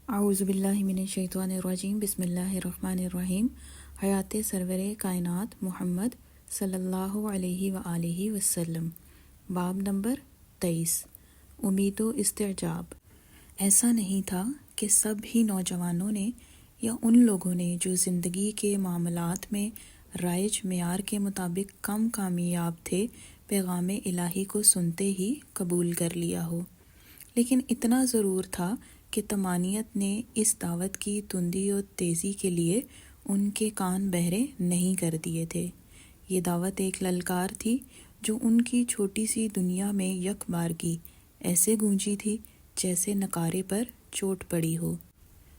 اعوذ باللہ من الشیطان الرجیم، بسم اللہ الرحمن الرحیم۔ حیات سرور کائنات محمد صلی اللہ علیہ وآلہ وسلم، باب نمبر 23، امید و استعجاب۔ ایسا نہیں تھا کہ سب ہی نوجوانوں نے یا ان لوگوں نے جو زندگی کے معاملات میں رائج معیار کے مطابق کم کامیاب تھے، پیغام الہی کو سنتے ہی قبول کر لیا ہو، لیکن اتنا ضرور تھا کہ طمانینت نے اس دعوت کی تندی و تیزی کے لیے ان کے کان بہرے نہیں کر دیے تھے۔ یہ دعوت ایک للکار تھی جو ان کی چھوٹی سی دنیا میں یک بارگی ایسے گونجی تھی جیسے نقارے پر چوٹ پڑی ہو۔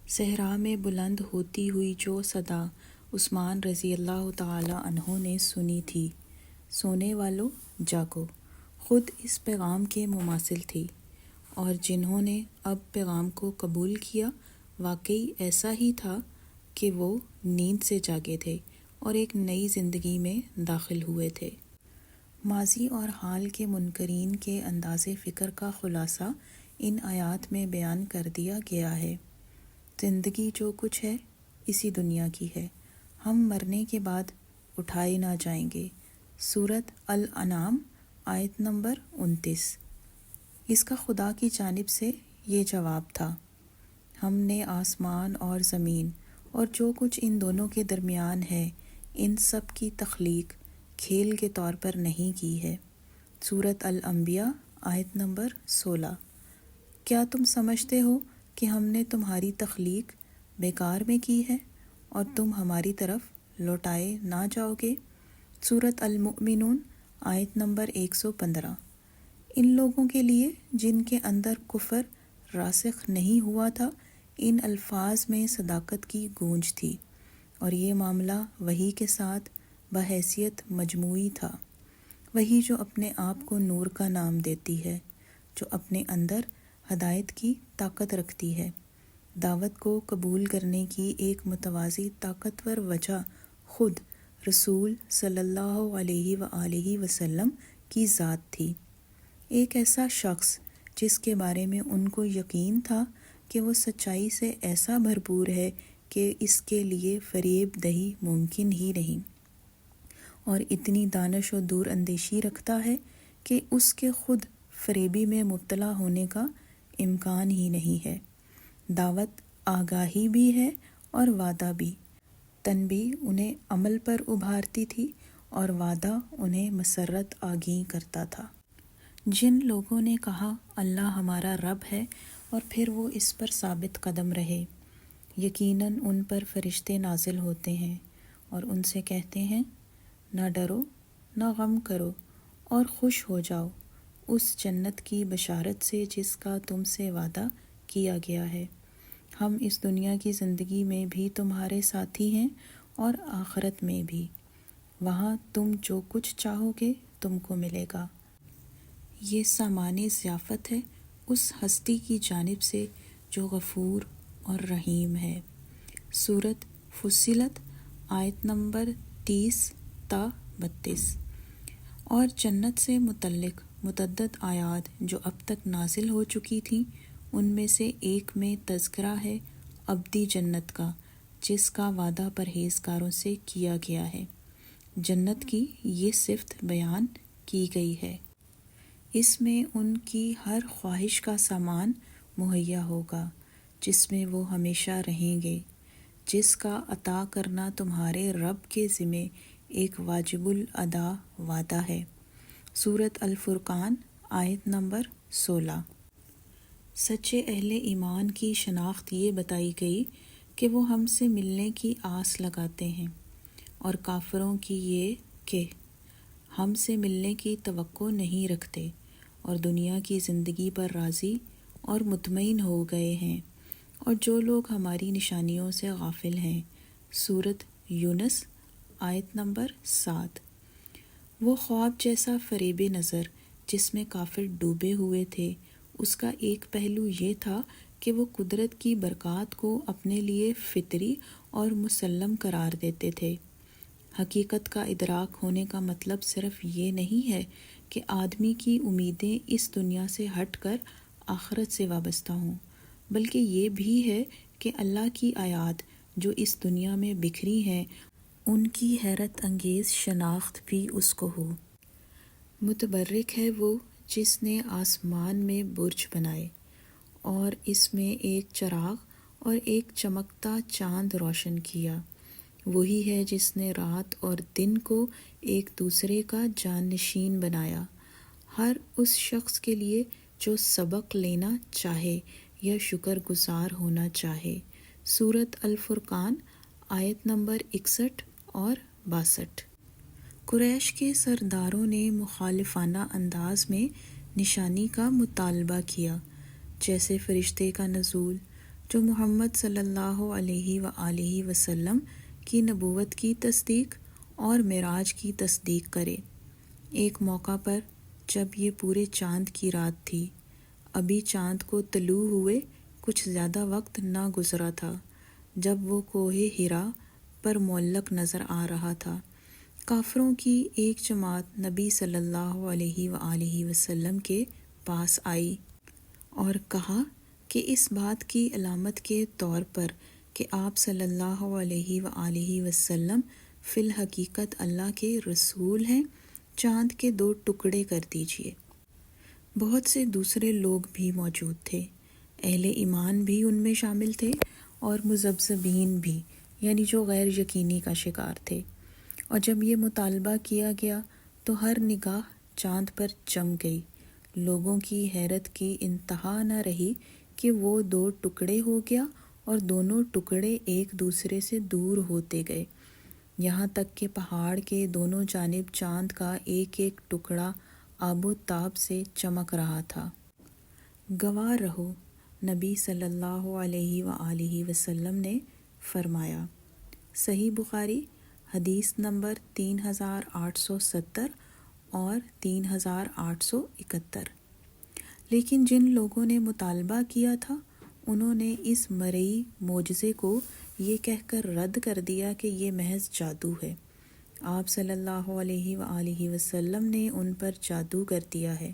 صحرا میں بلند ہوتی ہوئی جو صدا عثمان رضی اللہ تعالی عنہ نے سنی تھی، سونے والو جاگو، خود اس پیغام کے مماثل تھی، اور جنہوں نے اب پیغام کو قبول کیا واقعی ایسا ہی تھا کہ وہ نیند سے جاگے تھے اور ایک نئی زندگی میں داخل ہوئے تھے۔ ماضی اور حال کے منکرین کے انداز فکر کا خلاصہ ان آیات میں بیان کر دیا گیا ہے۔ زندگی جو کچھ ہے اسی دنیا کی ہے، ہم مرنے کے بعد اٹھائے نہ جائیں گے۔ سورۃ الانعام آیت نمبر 29۔ اس کا خدا کی جانب سے یہ جواب تھا، ہم نے آسمان اور زمین اور جو کچھ ان دونوں کے درمیان ہے، ان سب کی تخلیق کھیل کے طور پر نہیں کی ہے۔ سورۃ الانبیاء آیت نمبر 16۔ کیا تم سمجھتے ہو کہ ہم نے تمہاری تخلیق بیکار میں کی ہے اور تم ہماری طرف لوٹائے نہ جاؤ گے؟ سورۃ المؤمنون آیت نمبر 115۔ ان لوگوں کے لیے جن کے اندر کفر راسخ نہیں ہوا تھا، ان الفاظ میں صداقت کی گونج تھی، اور یہ معاملہ وحی کے ساتھ بحیثیت مجموعی تھا۔ وحی جو اپنے آپ کو نور کا نام دیتی ہے، جو اپنے اندر ہدایت کی طاقت رکھتی ہے۔ دعوت کو قبول کرنے کی ایک متوازی طاقتور وجہ خود رسول صلی اللہ علیہ وآلہ وسلم کی ذات تھی، ایک ایسا شخص جس کے بارے میں ان کو یقین تھا کہ وہ سچائی سے ایسا بھرپور ہے کہ اس کے لیے فریب دہی ممکن ہی نہیں، اور اتنی دانش و دور اندیشی رکھتا ہے کہ اس کے خود فریبی میں مبتلا ہونے کا امکان ہی نہیں ہے۔ دعوت آگاہی بھی ہے اور وعدہ بھی۔ تنبیہ انہیں عمل پر ابھارتی تھی اور وعدہ انہیں مسرت آگیں کرتا تھا۔ جن لوگوں نے کہا اللہ ہمارا رب ہے اور پھر وہ اس پر ثابت قدم رہے، یقیناً ان پر فرشتے نازل ہوتے ہیں اور ان سے کہتے ہیں نہ ڈرو نہ غم کرو اور خوش ہو جاؤ اس جنت کی بشارت سے جس کا تم سے وعدہ کیا گیا ہے۔ ہم اس دنیا کی زندگی میں بھی تمہارے ساتھی ہیں اور آخرت میں بھی، وہاں تم جو کچھ چاہو گے تم کو ملے گا۔ یہ سامان ضیافت ہے اس ہستی کی جانب سے جو غفور اور رحیم ہے۔ سورۃ فصلت آیت نمبر 30 تا 32۔ اور جنت سے متعلق متعدد آیات جو اب تک نازل ہو چکی تھیں، ان میں سے ایک میں تذکرہ ہے ابدی جنت کا، جس کا وعدہ پرہیزگاروں سے کیا گیا ہے۔ جنت کی یہ صفت بیان کی گئی ہے۔ اس میں ان کی ہر خواہش کا سامان مہیا ہوگا، جس میں وہ ہمیشہ رہیں گے، جس کا عطا کرنا تمہارے رب کے ذمے ایک واجب الادا وعدہ ہے۔ سورۃ الفرقان آیت نمبر 16۔ سچے اہل ایمان کی شناخت یہ بتائی گئی کہ وہ ہم سے ملنے کی آس لگاتے ہیں، اور کافروں کی یہ کہ ہم سے ملنے کی توقع نہیں رکھتے اور دنیا کی زندگی پر راضی اور مطمئن ہو گئے ہیں، اور جو لوگ ہماری نشانیوں سے غافل ہیں۔ سورۃ یونس آیت نمبر 7۔ وہ خواب جیسا فریب نظر جس میں کافر ڈوبے ہوئے تھے، اس کا ایک پہلو یہ تھا کہ وہ قدرت کی برکات کو اپنے لیے فطری اور مسلم قرار دیتے تھے۔ حقیقت کا ادراک ہونے کا مطلب صرف یہ نہیں ہے کہ آدمی کی امیدیں اس دنیا سے ہٹ کر آخرت سے وابستہ ہوں، بلکہ یہ بھی ہے کہ اللہ کی آیات جو اس دنیا میں بکھری ہیں ان کی حیرت انگیز شناخت بھی اس کو ہو۔ متبرک ہے وہ جس نے آسمان میں برج بنائے اور اس میں ایک چراغ اور ایک چمکتا چاند روشن کیا۔ وہی ہے جس نے رات اور دن کو ایک دوسرے کا جانشین بنایا، ہر اس شخص کے لیے جو سبق لینا چاہے یا شکر گزار ہونا چاہے۔ سورۃ الفرقان آیت نمبر 61 اور 62۔ قریش کے سرداروں نے مخالفانہ انداز میں نشانی کا مطالبہ کیا، جیسے فرشتے کا نزول جو محمد صلی اللہ علیہ وآلہ وسلم کی نبوت کی تصدیق اور معراج کی تصدیق کرے۔ ایک موقع پر جب یہ پورے چاند کی رات تھی، ابھی چاند کو طلوع ہوئے کچھ زیادہ وقت نہ گزرا تھا، جب وہ کوہ حرا پر معلق نظر آ رہا تھا، کافروں کی ایک جماعت نبی صلی اللہ علیہ وآلہ وسلم کے پاس آئی اور کہا کہ اس بات کی علامت کے طور پر کہ آپ صلی اللہ علیہ وآلہ وسلم فی الحقیقت اللہ کے رسول ہیں، چاند کے 2 ٹکڑے کر دیجئے۔ بہت سے دوسرے لوگ بھی موجود تھے، اہل ایمان بھی ان میں شامل تھے اور مذبذبین بھی، یعنی جو غیر یقینی کا شکار تھے۔ اور جب یہ مطالبہ کیا گیا تو ہر نگاہ چاند پر جم گئی۔ لوگوں کی حیرت کی انتہا نہ رہی کہ وہ 2 ٹکڑے ہو گیا اور دونوں ٹکڑے ایک دوسرے سے دور ہوتے گئے، یہاں تک کہ پہاڑ کے دونوں جانب چاند کا ایک ایک ٹکڑا آب و تاب سے چمک رہا تھا۔ گواہ رہو، نبی صلی اللہ علیہ وآلہ وسلم نے فرمایا۔ صحیح بخاری حدیث نمبر 3870 اور 3871۔ لیکن جن لوگوں نے مطالبہ کیا تھا انہوں نے اس مرئی معجزے کو یہ کہہ کر رد کر دیا کہ یہ محض جادو ہے۔ آپ صلی اللہ علیہ وآلہ وسلم نے ان پر جادو کر دیا ہے۔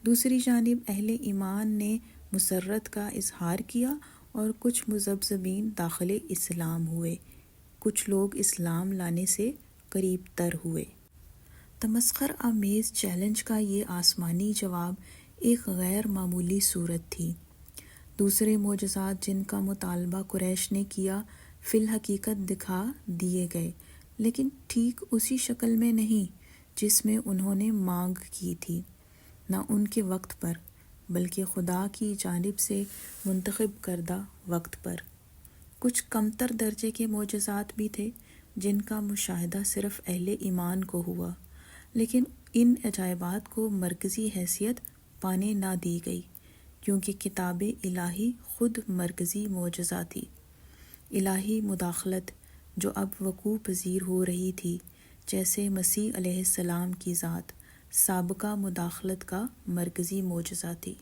دوسری جانب اہل ایمان نے مسرت کا اظہار کیا اور کچھ مذبذبین داخل اسلام ہوئے، کچھ لوگ اسلام لانے سے قریب تر ہوئے۔ تمسخر آمیز چیلنج کا یہ آسمانی جواب ایک غیر معمولی صورت تھی۔ دوسرے معجزات جن کا مطالبہ قریش نے کیا فی الحقیقت دکھا دیے گئے، لیکن ٹھیک اسی شکل میں نہیں جس میں انہوں نے مانگ کی تھی، نہ ان کے وقت پر، بلکہ خدا کی جانب سے منتخب کردہ وقت پر۔ کچھ کمتر درجے کے معجزات بھی تھے جن کا مشاہدہ صرف اہل ایمان کو ہوا، لیکن ان عجائبات کو مرکزی حیثیت پانے نہ دی گئی، کیونکہ کتاب الہی خود مرکزی معجزہ تھی۔ الہی مداخلت جو اب وقوع پذیر ہو رہی تھی، جیسے مسیح علیہ السلام کی ذات، سابقہ مداخلت کا مرکزی معجزہ تھی۔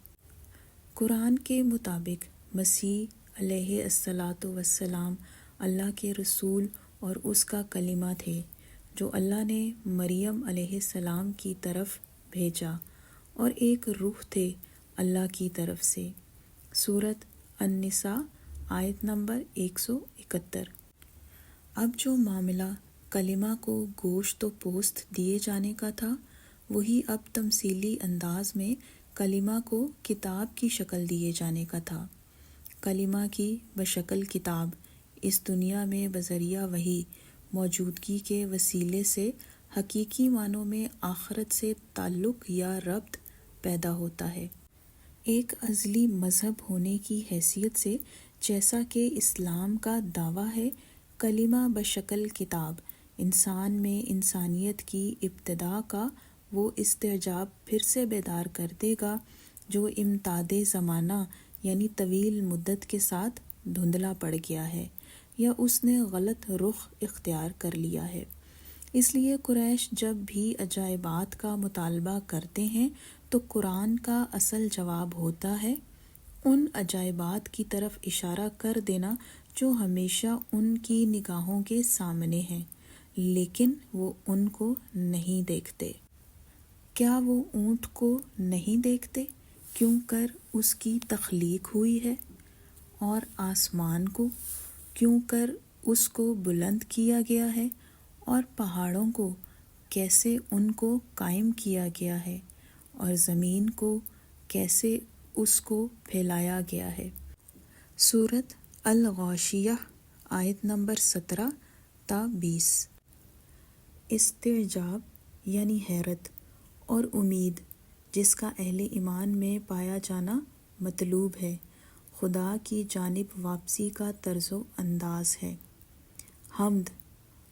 قرآن کے مطابق مسیح علیہ السلام اللہ کے رسول اور اس کا کلمہ تھے جو اللہ نے مریم علیہ السلام کی طرف بھیجا، اور ایک روح تھے اللہ کی طرف سے۔ سورۃ النساء آیت نمبر 171۔ اب جو معاملہ کلمہ کو گوشت و پوست دیے جانے کا تھا، وہی اب تمثیلی انداز میں کلمہ کو کتاب کی شکل دیے جانے کا تھا۔ کلمہ کی بشکل کتاب اس دنیا میں بذریعہ وحی موجودگی کے وسیلے سے حقیقی معنوں میں آخرت سے تعلق یا ربط پیدا ہوتا ہے۔ ایک ازلی مذہب ہونے کی حیثیت سے، جیسا کہ اسلام کا دعویٰ ہے، کلمہ بشکل کتاب انسان میں انسانیت کی ابتدا کا وہ استعجاب پھر سے بیدار کر دے گا جو امتداد زمانہ یعنی طویل مدت کے ساتھ دھندلا پڑ گیا ہے یا اس نے غلط رخ اختیار کر لیا ہے۔ اس لیے قریش جب بھی عجائبات کا مطالبہ کرتے ہیں تو قرآن کا اصل جواب ہوتا ہے ان عجائبات کی طرف اشارہ کر دینا جو ہمیشہ ان کی نگاہوں کے سامنے ہیں، لیکن وہ ان کو نہیں دیکھتے۔ کیا وہ اونٹ کو نہیں دیکھتے کیوں کر اس کی تخلیق ہوئی ہے؟ اور آسمان کو کیوں کر اس کو بلند کیا گیا ہے، اور پہاڑوں کو کیسے ان کو قائم کیا گیا ہے، اور زمین کو کیسے اس کو پھیلایا گیا ہے۔ سورۃ الغاشیہ آیت نمبر 17 تا 20۔ استعجاب یعنی حیرت اور امید جس کا اہل ایمان میں پایا جانا مطلوب ہے، خدا کی جانب واپسی کا طرز و انداز ہے۔ حمد،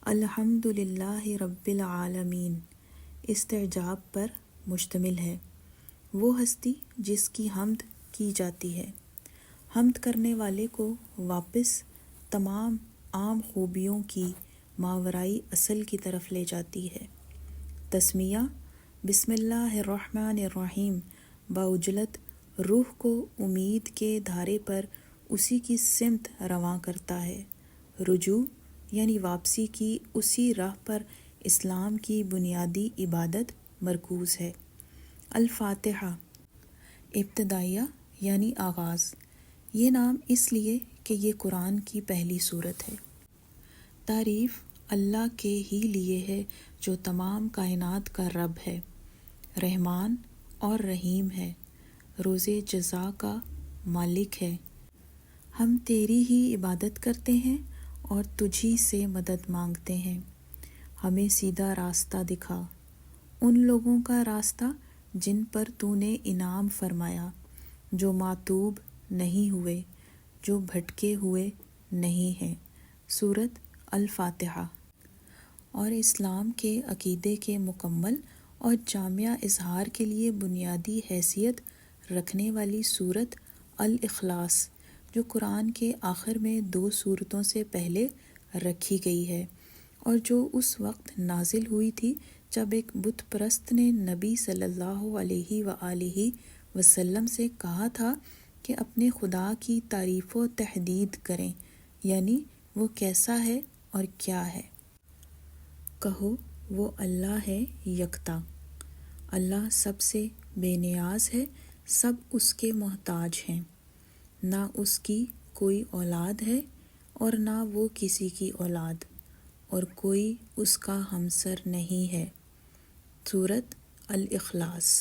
الحمد للہ رب العالمین، استعجاب پر مشتمل ہے، وہ ہستی جس کی حمد کی جاتی ہے۔ حمد کرنے والے کو واپس تمام عام خوبیوں کی ماورائی اصل کی طرف لے جاتی ہے۔ تسمیہ، بسم اللہ الرحمن الرحیم، باعجلت روح کو امید کے دھارے پر اسی کی سمت رواں کرتا ہے۔ رجوع یعنی واپسی کی اسی راہ پر اسلام کی بنیادی عبادت مرکوز ہے۔ الفاتحہ، ابتدائیہ یعنی آغاز، یہ نام اس لیے کہ یہ قرآن کی پہلی سورت ہے۔ تعریف اللہ کے ہی لیے ہے جو تمام کائنات کا رب ہے، رحمان اور رحیم ہے، روز جزا کا مالک ہے۔ ہم تیری ہی عبادت کرتے ہیں اور تجھی سے مدد مانگتے ہیں۔ ہمیں سیدھا راستہ دکھا، ان لوگوں کا راستہ جن پر تو نے انعام فرمایا، جو معتوب نہیں ہوئے، جو بھٹکے ہوئے نہیں ہیں۔ سورۃ الفاتحہ۔ اور اسلام کے عقیدے کے مکمل اور جامع اظہار کے لیے بنیادی حیثیت رکھنے والی سورۃ الاخلاص، جو قرآن کے آخر میں 2 سورتوں سے پہلے رکھی گئی ہے، اور جو اس وقت نازل ہوئی تھی جب ایک بت پرست نے نبی صلی اللہ علیہ وآلہ وسلم سے کہا تھا کہ اپنے خدا کی تعریف و تحدید کریں، یعنی وہ کیسا ہے اور کیا ہے۔ کہو وہ اللہ ہے یکتا، اللہ سب سے بے نیاز ہے، سب اس کے محتاج ہیں، نہ اس کی کوئی اولاد ہے اور نہ وہ کسی کی اولاد، اور کوئی اس کا ہمسر نہیں ہے۔ سورۃ الاخلاص۔